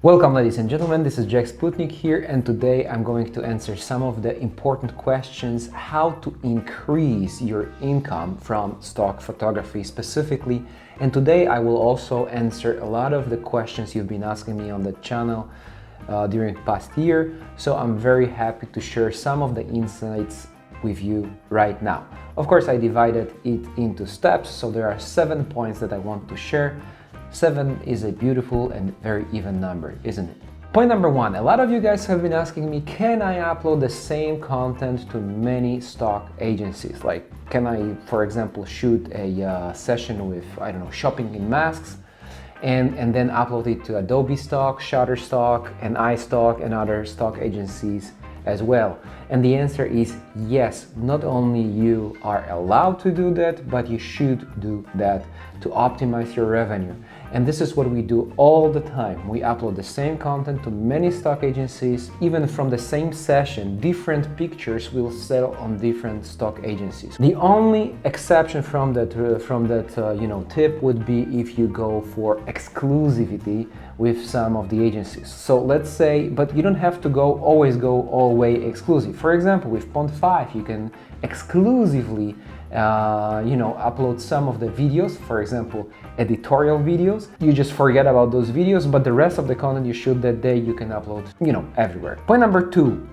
Welcome ladies and gentlemen, this is Jacek Sputnik here, and today I'm going to answer some of the important questions how to increase your income from stock photography specifically. And today I will also answer a lot of the questions you've been asking me on the channel during the past year, so I'm very happy to share some of the insights with you right now. Of course, I divided it into steps, so there are 7 points that I want to share. 7 is a beautiful and very even number, isn't it? Point number 1, a lot of you guys have been asking me, can I upload the same content to many stock agencies? Like, can I, for example, shoot a session with, I don't know, shopping in masks and then upload it to Adobe stock, Shutterstock, and iStock and other stock agencies as well? And the answer is yes. Not only you are allowed to do that, but you should do that to optimize your revenue. And this is what we do all the time. We upload the same content to many stock agencies. Even from the same session, different pictures will sell on different stock agencies. The only exception from that tip would be if you go for exclusivity with some of the agencies. So let's say, but you don't have to always go all the way exclusive. For example, with Pond 5, you can exclusively upload some of the videos, for example, editorial videos. You just forget about those videos, but the rest of the content you shoot that day, you can upload, everywhere. Point number 2,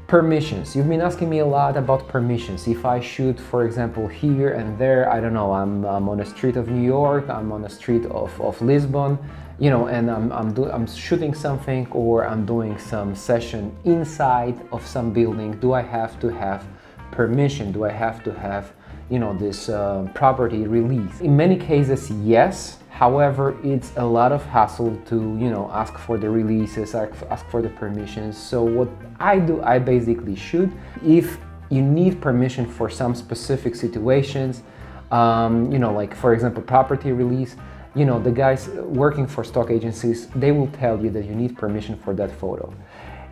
permissions. You've been asking me a lot about permissions. If I shoot, for example, here and there, I don't know, I'm on the street of New York, I'm on the street of Lisbon, and I'm shooting something, or I'm doing some session inside of some building, do I have to have permission? Do I have to have this property release? In many cases, yes. However, it's a lot of hassle to ask for the releases, ask for the permissions. So what I do, I basically shoot. If you need permission for some specific situations, like for example property release, the guys working for stock agencies, they will tell you that you need permission for that photo.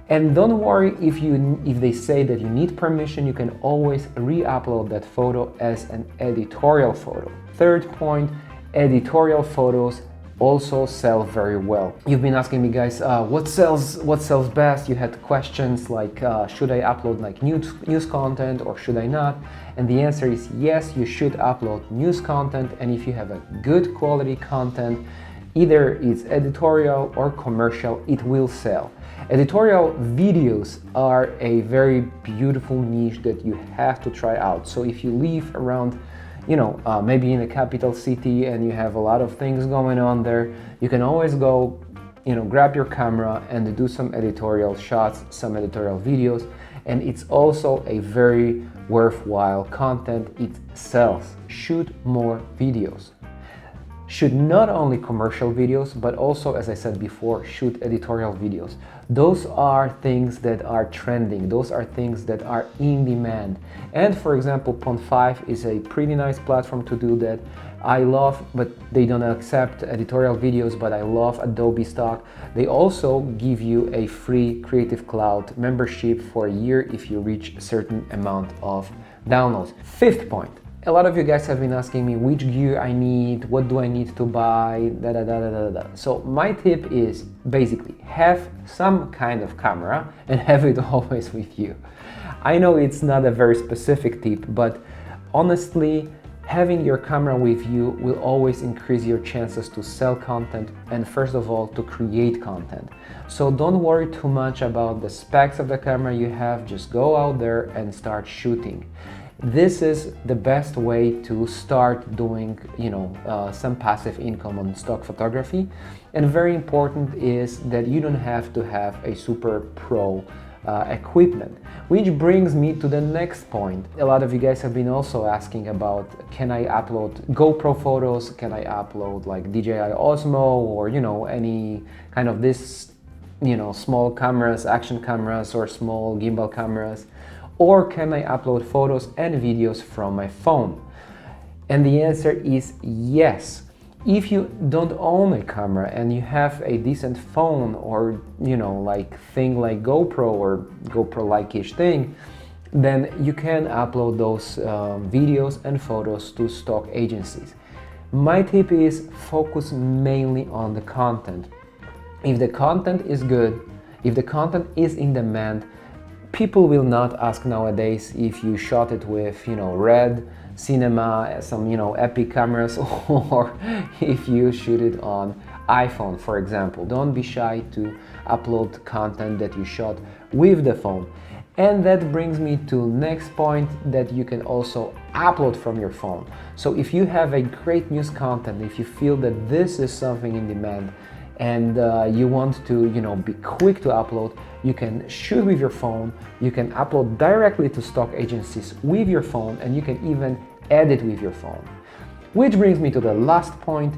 And don't worry if they say that you need permission, you can always re-upload that photo as an editorial photo. Third point, editorial photos also sell very well. You've been asking me, guys, what sells best? You had questions like, should I upload like news content or should I not? And the answer is yes, you should upload news content, and if you have a good quality content, either it's editorial or commercial, it will sell. Editorial videos are a very beautiful niche that you have to try out. So if you live around, maybe in a capital city and you have a lot of things going on there, you can always go, grab your camera and do some editorial shots, some editorial videos. And it's also a very worthwhile content. It sells. Shoot more videos. Shoot not only commercial videos, but also, as I said before, shoot editorial videos. Those are things that are trending. Those are things that are in demand. And for example, Pond 5 is a pretty nice platform to do that. I love, but they don't accept editorial videos, but I love Adobe stock. They also give you a free Creative Cloud membership for a year if you reach a certain amount of downloads. Fifth point. A lot of you guys have been asking me which gear I need, what do I need to buy, So my tip is basically have some kind of camera and have it always with you. I know it's not a very specific tip, but honestly, having your camera with you will always increase your chances to sell content and, first of all, to create content. So don't worry too much about the specs of the camera you have, just go out there and start shooting. This is the best way to start doing, some passive income on stock photography. And very important is that you don't have to have a super pro equipment. Which brings me to the next point. A lot of you guys have been also asking about, can I upload GoPro photos? Can I upload like DJI Osmo or, any kind of this, small cameras, action cameras or small gimbal cameras? Or can I upload photos and videos from my phone? And the answer is yes. If you don't own a camera and you have a decent phone or, thing like GoPro or GoPro-like-ish thing, then you can upload those videos and photos to stock agencies. My tip is focus mainly on the content. If the content is good, if the content is in demand, people will not ask nowadays if you shot it with, Red Cinema, some, epic cameras, or if you shoot it on iPhone, for example. Don't be shy to upload content that you shot with the phone. And that brings me to next point, that you can also upload from your phone. So if you have a great news content, if you feel that this is something in demand, and you want to be quick to upload, you can shoot with your phone, you can upload directly to stock agencies with your phone, and you can even edit with your phone. Which brings me to the last point.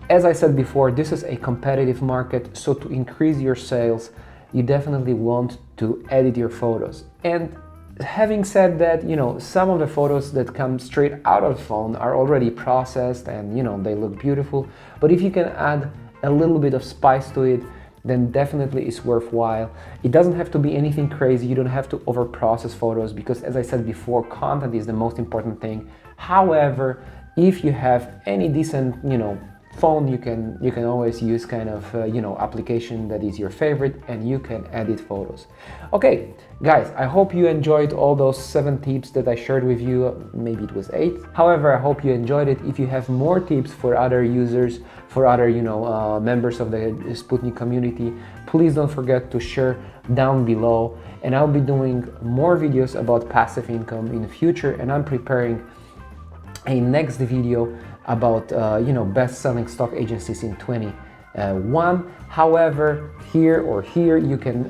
As I said before, this is a competitive market, so to increase your sales, you definitely want to edit your photos. And having said that, some of the photos that come straight out of the phone are already processed and they look beautiful, but if you can add a little bit of spice to it, then definitely it's worthwhile. It doesn't have to be anything crazy. You don't have to over process photos, because as I said before, content is the most important thing. However, if you have any decent phone, you can always use kind of application that is your favorite, and you can edit photos. Okay guys, I hope you enjoyed all those 7 tips that I shared with you. Maybe it was 8. However, I hope you enjoyed it. If you have more tips for other users, for other members of the Sputnik community, please don't forget to share down below, and I'll be doing more videos about passive income in the future, and I'm preparing a next video about best-selling stock agencies in 21. However, here you can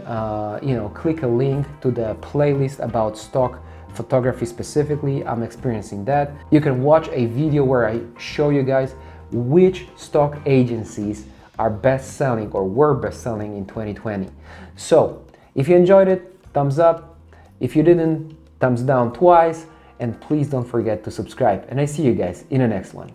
click a link to the playlist about stock photography specifically. I'm experiencing that. You can watch a video where I show you guys which stock agencies are best-selling or were best-selling in 2020. So if you enjoyed it, thumbs up. If you didn't, thumbs down twice. And please don't forget to subscribe, and I see you guys in the next one.